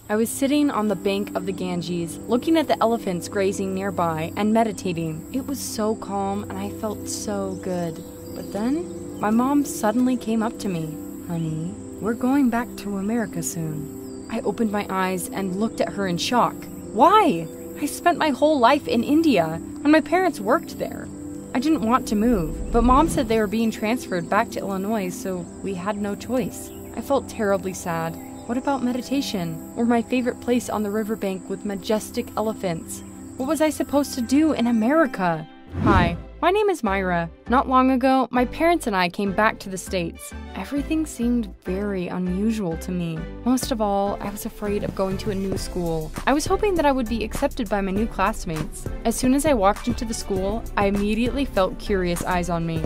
I was sitting on the bank of the Ganges, looking at the elephants grazing nearby and meditating. It was so calm and I felt so good. But then, my mom suddenly came up to me. "Honey, we're going back to America soon." I opened my eyes and looked at her in shock. Why? I spent my whole life in India, and my parents worked there. I didn't want to move, but Mom said they were being transferred back to Illinois, so we had no choice. I felt terribly sad. What about meditation, or my favorite place on the riverbank with majestic elephants? What was I supposed to do in America? Hi, my name is Myra. Not long ago, my parents and I came back to the States. Everything seemed very unusual to me. Most of all, I was afraid of going to a new school. I was hoping that I would be accepted by my new classmates. As soon as I walked into the school, I immediately felt curious eyes on me.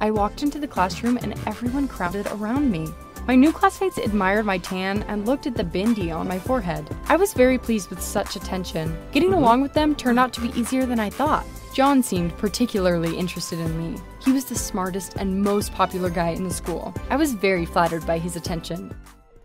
I walked into the classroom and everyone crowded around me. My new classmates admired my tan and looked at the bindi on my forehead. I was very pleased with such attention. Getting along with them turned out to be easier than I thought. John seemed particularly interested in me. He was the smartest and most popular guy in the school. I was very flattered by his attention.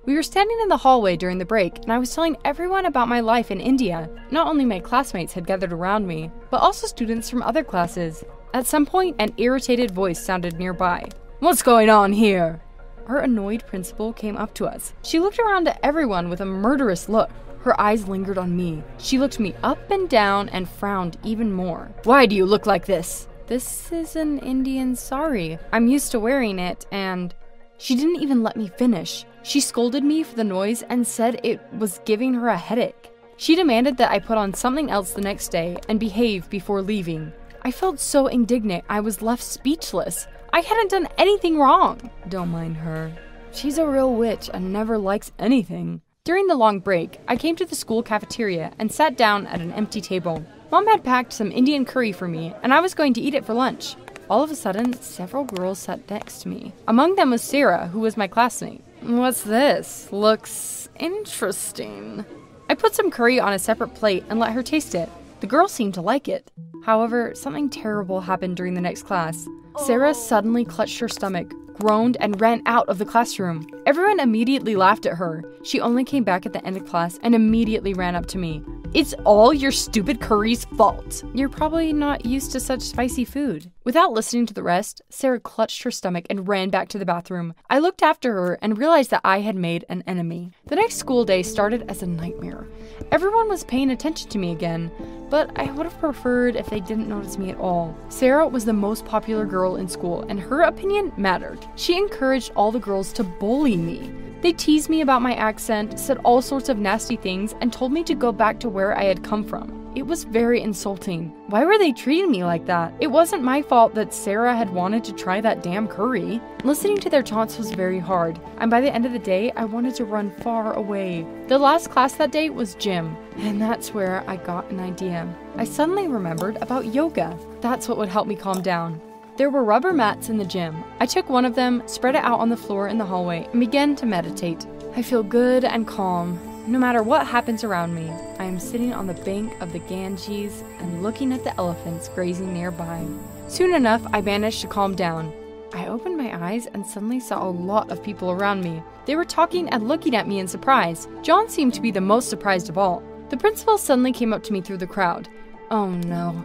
We were standing in the hallway during the break, and I was telling everyone about my life in India. Not only my classmates had gathered around me, but also students from other classes. At some point, an irritated voice sounded nearby. "What's going on here?" Our annoyed principal came up to us. She looked around at everyone with a murderous look. Her eyes lingered on me. She looked me up and down and frowned even more. "Why do you look like this?" "This is an Indian sari. I'm used to wearing it, and..." She didn't even let me finish. She scolded me for the noise and said it was giving her a headache. She demanded that I put on something else the next day and behave before leaving. I felt so indignant I was left speechless. I hadn't done anything wrong. Don't mind her. She's a real witch and never likes anything. During the long break, I came to the school cafeteria and sat down at an empty table. Mom had packed some Indian curry for me, and I was going to eat it for lunch. All of a sudden, several girls sat next to me. Among them was Sarah, who was my classmate. "What's this? Looks interesting." I put some curry on a separate plate and let her taste it. The girl seemed to like it. However, something terrible happened during the next class. Sarah suddenly clutched her stomach, groaned, and ran out of the classroom. Everyone immediately laughed at her. She only came back at the end of class and immediately ran up to me. "It's all your stupid curry's fault. You're probably not used to such spicy food." Without listening to the rest, Sarah clutched her stomach and ran back to the bathroom. I looked after her and realized that I had made an enemy. The next school day started as a nightmare. Everyone was paying attention to me again, but I would have preferred if they didn't notice me at all. Sarah was the most popular girl in school, and her opinion mattered. She encouraged all the girls to bully me. They teased me about my accent, said all sorts of nasty things, and told me to go back to where I had come from. It was very insulting. Why were they treating me like that? It wasn't my fault that Sarah had wanted to try that damn curry. Listening to their taunts was very hard, and by the end of the day, I wanted to run far away. The last class that day was gym, and that's where I got an idea. I suddenly remembered about yoga. That's what would help me calm down. There were rubber mats in the gym. I took one of them, spread it out on the floor in the hallway, and began to meditate. I feel good and calm. No matter what happens around me, I am sitting on the bank of the Ganges and looking at the elephants grazing nearby. Soon enough, I managed to calm down. I opened my eyes and suddenly saw a lot of people around me. They were talking and looking at me in surprise. John seemed to be the most surprised of all. The principal suddenly came up to me through the crowd. Oh no.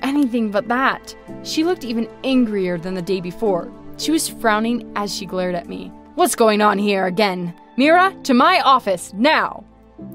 Anything but that. She looked even angrier than the day before. She was frowning as she glared at me. "What's going on here again? Mira, to my office, now!"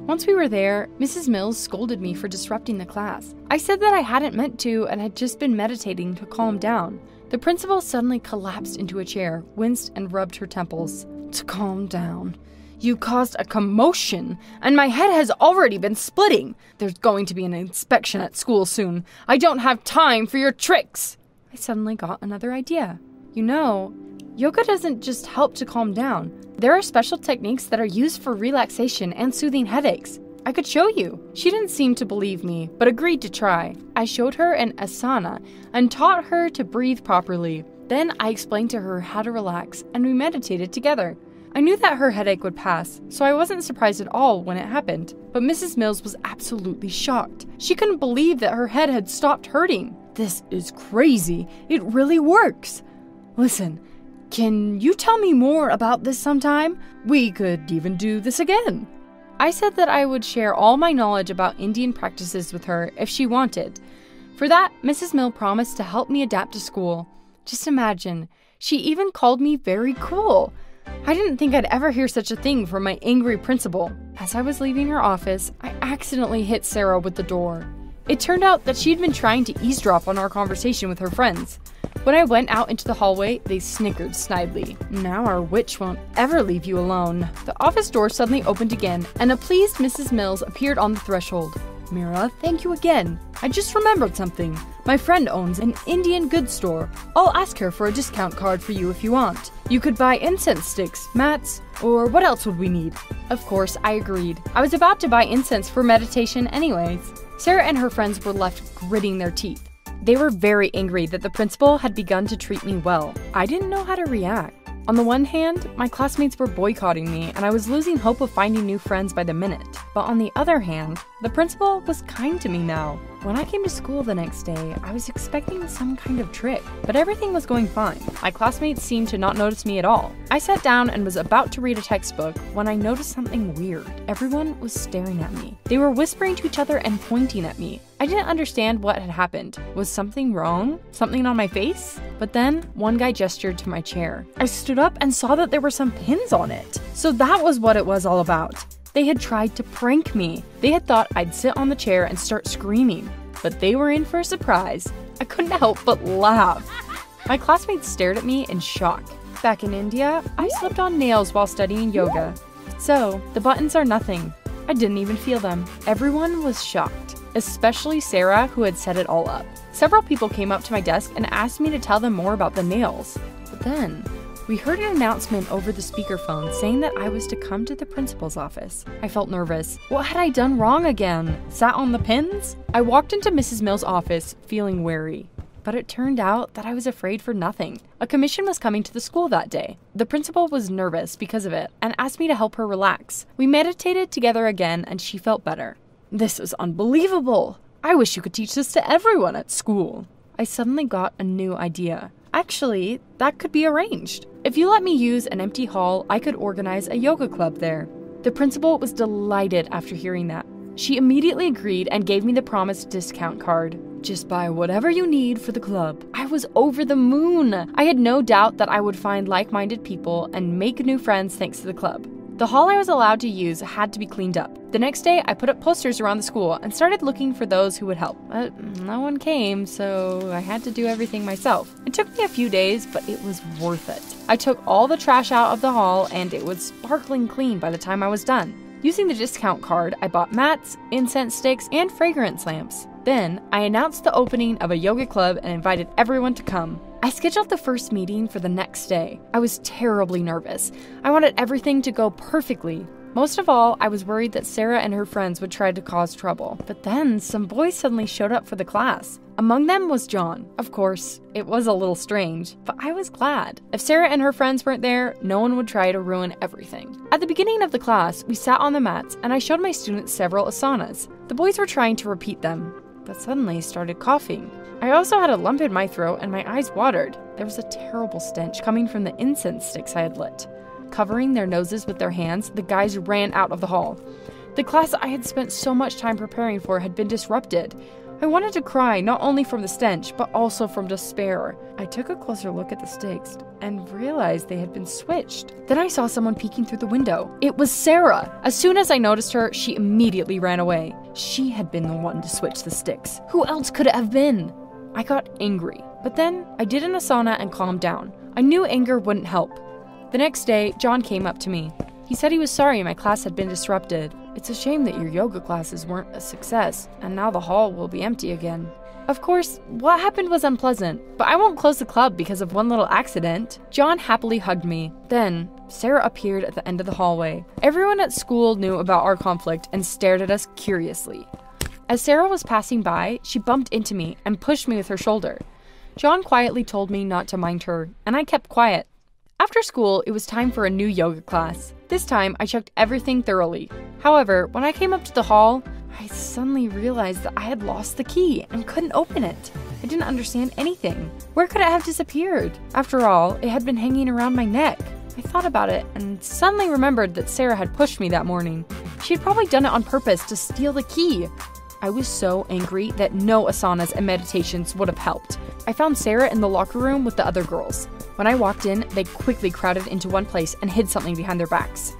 Once we were there, Mrs. Mills scolded me for disrupting the class. I said that I hadn't meant to and had just been meditating to calm down. The principal suddenly collapsed into a chair, winced, and rubbed her temples. "To calm down. You caused a commotion, and my head has already been splitting. There's going to be an inspection at school soon. I don't have time for your tricks." I suddenly got another idea. You know, yoga doesn't just help to calm down. There are special techniques that are used for relaxation and soothing headaches. I could show you. She didn't seem to believe me, but agreed to try. I showed her an asana and taught her to breathe properly. Then I explained to her how to relax, and we meditated together. I knew that her headache would pass, so I wasn't surprised at all when it happened. But Mrs. Mills was absolutely shocked. She couldn't believe that her head had stopped hurting. "This is crazy. It really works. Listen, can you tell me more about this sometime? We could even do this again." I said that I would share all my knowledge about Indian practices with her if she wanted. For that, Mrs. Mill promised to help me adapt to school. Just imagine, she even called me very cool. I didn't think I'd ever hear such a thing from my angry principal. As I was leaving her office, I accidentally hit Sarah with the door. It turned out that she'd been trying to eavesdrop on our conversation with her friends. When I went out into the hallway, they snickered snidely. Now our witch won't ever leave you alone. The office door suddenly opened again, and a pleased Mrs. Mills appeared on the threshold. Mira, thank you again. I just remembered something. My friend owns an Indian goods store. I'll ask her for a discount card for you if you want. You could buy incense sticks, mats, or what else would we need? Of course, I agreed. I was about to buy incense for meditation anyways. Sarah and her friends were left gritting their teeth. They were very angry that the principal had begun to treat me well. I didn't know how to react. On the one hand, my classmates were boycotting me and I was losing hope of finding new friends by the minute. But on the other hand, the principal was kind to me now. When I came to school the next day, I was expecting some kind of trick, but everything was going fine. My classmates seemed to not notice me at all. I sat down and was about to read a textbook when I noticed something weird. Everyone was staring at me. They were whispering to each other and pointing at me. I didn't understand what had happened. Was something wrong? Something on my face? But then, one guy gestured to my chair. I stood up and saw that there were some pins on it. So that was what it was all about. They had tried to prank me. They had thought I'd sit on the chair and start screaming. But they were in for a surprise. I couldn't help but laugh. My classmates stared at me in shock. Back in India, I slipped on nails while studying yoga. So, the buttons are nothing. I didn't even feel them. Everyone was shocked, especially Sarah, who had set it all up. Several people came up to my desk and asked me to tell them more about the nails. But then, we heard an announcement over the speakerphone saying that I was to come to the principal's office. I felt nervous. What had I done wrong again? Sat on the pins? I walked into Mrs. Mill's office, feeling wary. But it turned out that I was afraid for nothing. A commission was coming to the school that day. The principal was nervous because of it and asked me to help her relax. We meditated together again and she felt better. This is unbelievable! I wish you could teach this to everyone at school. I suddenly got a new idea. Actually, that could be arranged. If you let me use an empty hall, I could organize a yoga club there. The principal was delighted after hearing that. She immediately agreed and gave me the promised discount card. Just buy whatever you need for the club. I was over the moon. I had no doubt that I would find like-minded people and make new friends thanks to the club. The hall I was allowed to use had to be cleaned up. The next day, I put up posters around the school and started looking for those who would help. But no one came, so I had to do everything myself. It took me a few days, but it was worth it. I took all the trash out of the hall and it was sparkling clean by the time I was done. Using the discount card, I bought mats, incense sticks, and fragrance lamps. Then, I announced the opening of a yoga club and invited everyone to come. I scheduled the first meeting for the next day. I was terribly nervous. I wanted everything to go perfectly. Most of all, I was worried that Sarah and her friends would try to cause trouble. But then, some boys suddenly showed up for the class. Among them was John. Of course, it was a little strange, but I was glad. If Sarah and her friends weren't there, no one would try to ruin everything. At the beginning of the class, we sat on the mats and I showed my students several asanas. The boys were trying to repeat them, but suddenly started coughing. I also had a lump in my throat and my eyes watered. There was a terrible stench coming from the incense sticks I had lit. Covering their noses with their hands, the guys ran out of the hall. The class I had spent so much time preparing for had been disrupted. I wanted to cry, not only from the stench, but also from despair. I took a closer look at the sticks and realized they had been switched. Then I saw someone peeking through the window. It was Sarah! As soon as I noticed her, she immediately ran away. She had been the one to switch the sticks. Who else could it have been? I got angry, but then I did an asana and calmed down. I knew anger wouldn't help. The next day, John came up to me. He said he was sorry my class had been disrupted. It's a shame that your yoga classes weren't a success, and now the hall will be empty again. Of course, what happened was unpleasant, but I won't close the club because of one little accident. John happily hugged me. Then, Sarah appeared at the end of the hallway. Everyone at school knew about our conflict and stared at us curiously. As Sarah was passing by, she bumped into me and pushed me with her shoulder. John quietly told me not to mind her, and I kept quiet. After school, it was time for a new yoga class. This time, I checked everything thoroughly. However, when I came up to the hall, I suddenly realized that I had lost the key and couldn't open it. I didn't understand anything. Where could it have disappeared? After all, it had been hanging around my neck. I thought about it and suddenly remembered that Sarah had pushed me that morning. She had probably done it on purpose to steal the key. I was so angry that no asanas and meditations would have helped. I found Sarah in the locker room with the other girls. When I walked in, they quickly crowded into one place and hid something behind their backs.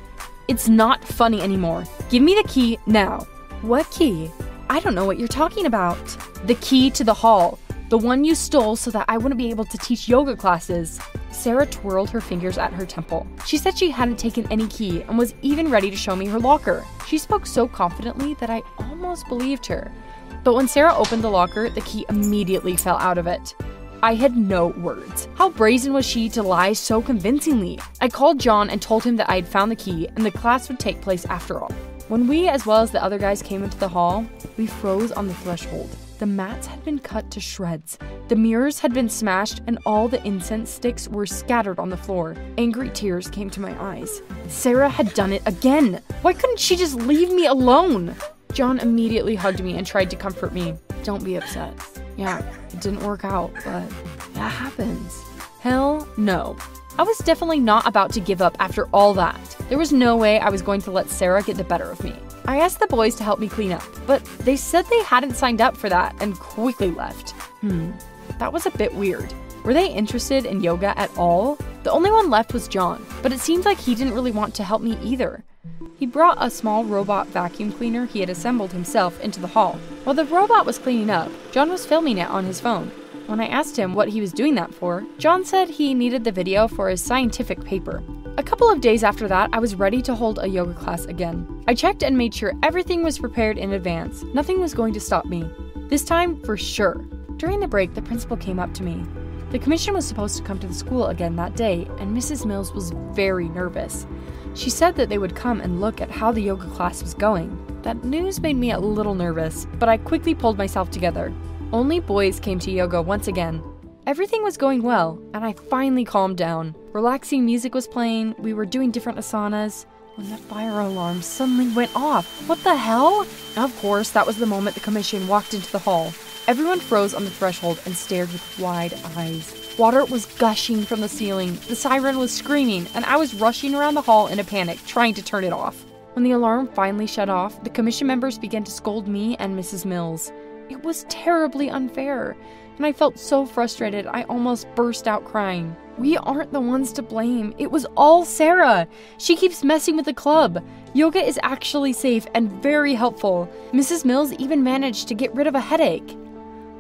It's not funny anymore. Give me the key now. What key? I don't know what you're talking about. The key to the hall. The one you stole so that I wouldn't be able to teach yoga classes. Sarah twirled her fingers at her temple. She said she hadn't taken any key and was even ready to show me her locker. She spoke so confidently that I almost believed her. But when Sarah opened the locker, the key immediately fell out of it. I had no words. How brazen was she to lie so convincingly? I called John and told him that I had found the key and the class would take place after all. When we, as well as the other guys, came into the hall, we froze on the threshold. The mats had been cut to shreds. The mirrors had been smashed and all the incense sticks were scattered on the floor. Angry tears came to my eyes. Sarah had done it again. Why couldn't she just leave me alone? John immediately hugged me and tried to comfort me. Don't be upset. Yeah, it didn't work out, but that happens. Hell no. I was definitely not about to give up after all that. There was no way I was going to let Sarah get the better of me. I asked the boys to help me clean up, but they said they hadn't signed up for that and quickly left. That was a bit weird. Were they interested in yoga at all? The only one left was John, but it seemed like he didn't really want to help me either. He brought a small robot vacuum cleaner he had assembled himself into the hall. While the robot was cleaning up, John was filming it on his phone. When I asked him what he was doing that for, John said he needed the video for his scientific paper. A couple of days after that, I was ready to hold a yoga class again. I checked and made sure everything was prepared in advance. Nothing was going to stop me. This time, for sure. During the break, the principal came up to me. The commission was supposed to come to the school again that day, and Mrs. Mills was very nervous. She said that they would come and look at how the yoga class was going. That news made me a little nervous, but I quickly pulled myself together. Only boys came to yoga once again. Everything was going well, and I finally calmed down. Relaxing music was playing, we were doing different asanas, when the fire alarm suddenly went off. What the hell? Of course, that was the moment the commission walked into the hall. Everyone froze on the threshold and stared with wide eyes. Water was gushing from the ceiling, the siren was screaming, and I was rushing around the hall in a panic, trying to turn it off. When the alarm finally shut off, the commission members began to scold me and Mrs. Mills. It was terribly unfair, and I felt so frustrated I almost burst out crying. We aren't the ones to blame. It was all Sarah. She keeps messing with the club. Yoga is actually safe and very helpful. Mrs. Mills even managed to get rid of a headache.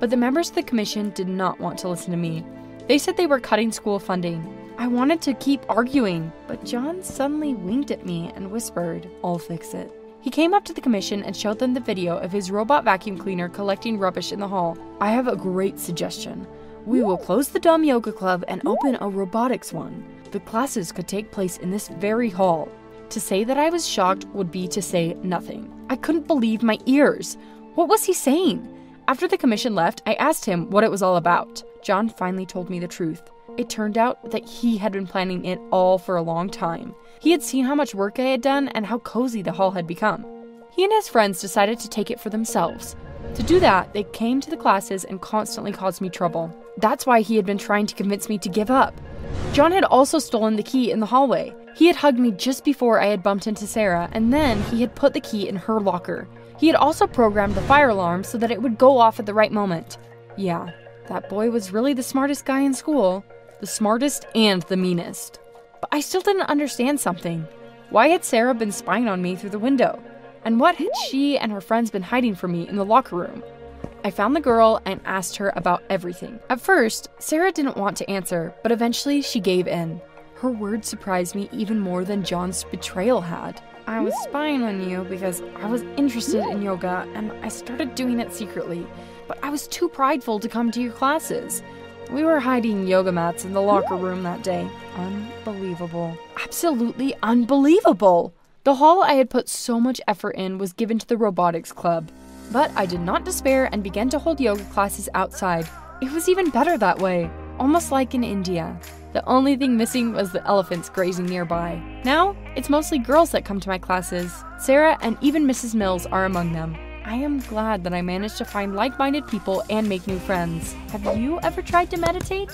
But the members of the commission did not want to listen to me. They said they were cutting school funding. I wanted to keep arguing, but John suddenly winked at me and whispered, "I'll fix it." He came up to the commission and showed them the video of his robot vacuum cleaner collecting rubbish in the hall. "I have a great suggestion. We will close the dumb yoga club and open a robotics one. The classes could take place in this very hall." To say that I was shocked would be to say nothing. I couldn't believe my ears. What was he saying? After the commission left, I asked him what it was all about. John finally told me the truth. It turned out that he had been planning it all for a long time. He had seen how much work I had done and how cozy the hall had become. He and his friends decided to take it for themselves. To do that, they came to the classes and constantly caused me trouble. That's why he had been trying to convince me to give up. John had also stolen the key in the hallway. He had hugged me just before I had bumped into Sarah, and then he had put the key in her locker. He had also programmed the fire alarm so that it would go off at the right moment. Yeah, that boy was really the smartest guy in school. The smartest and the meanest. But I still didn't understand something. Why had Sarah been spying on me through the window? And what had she and her friends been hiding from me in the locker room? I found the girl and asked her about everything. At first, Sarah didn't want to answer, but eventually she gave in. Her words surprised me even more than John's betrayal had. "I was spying on you because I was interested in yoga and I started doing it secretly, but I was too prideful to come to your classes. We were hiding yoga mats in the locker room that day." Unbelievable. Absolutely unbelievable! The hall I had put so much effort in was given to the robotics club. But I did not despair and began to hold yoga classes outside. It was even better that way, almost like in India. The only thing missing was the elephants grazing nearby. Now, it's mostly girls that come to my classes. Sarah and even Mrs. Mills are among them. I am glad that I managed to find like-minded people and make new friends. Have you ever tried to meditate?